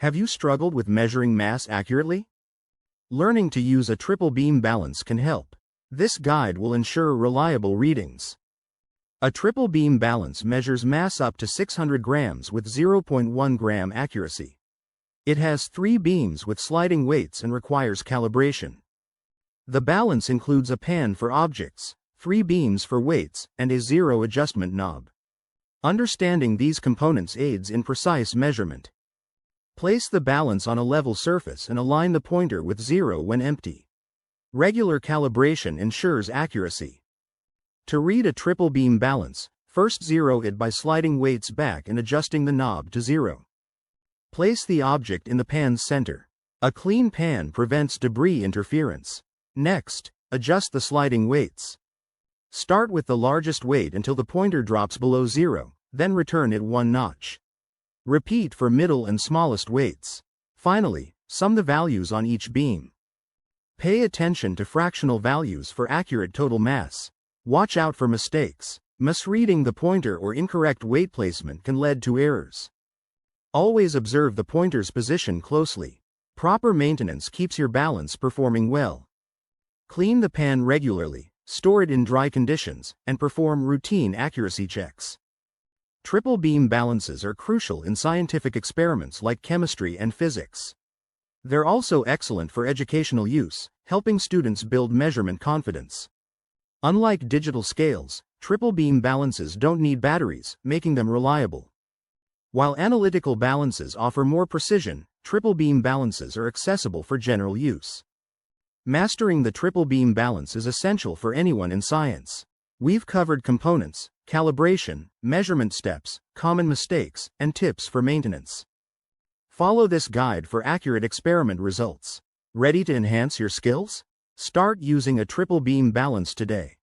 Have you struggled with measuring mass accurately? Learning to use a triple beam balance can help. This guide will ensure reliable readings. A triple beam balance measures mass up to 600 grams with 0.1 gram accuracy. It has 3 beams with sliding weights and requires calibration. The balance includes a pan for objects, 3 beams for weights, and a zero adjustment knob. Understanding these components aids in precise measurement. Place the balance on a level surface and align the pointer with 0 when empty. Regular calibration ensures accuracy. To read a triple beam balance, first zero it by sliding weights back and adjusting the knob to 0. Place the object in the pan's center. A clean pan prevents debris interference. Next, adjust the sliding weights. Start with the largest weight until the pointer drops below 0, then return it 1 notch. Repeat for middle and smallest weights. Finally, sum the values on each beam. Pay attention to fractional values for accurate total mass. Watch out for mistakes. Misreading the pointer or incorrect weight placement can lead to errors. Always observe the pointer's position closely. Proper maintenance keeps your balance performing well. Clean the pan regularly, store it in dry conditions, and perform routine accuracy checks. Triple beam balances are crucial in scientific experiments like chemistry and physics. They're also excellent for educational use, helping students build measurement confidence. Unlike digital scales, triple beam balances don't need batteries, making them reliable. While analytical balances offer more precision, triple beam balances are accessible for general use. Mastering the triple beam balance is essential for anyone in science. We've covered components, calibration, measurement steps, common mistakes, and tips for maintenance. Follow this guide for accurate experiment results. Ready to enhance your skills? Start using a triple beam balance today.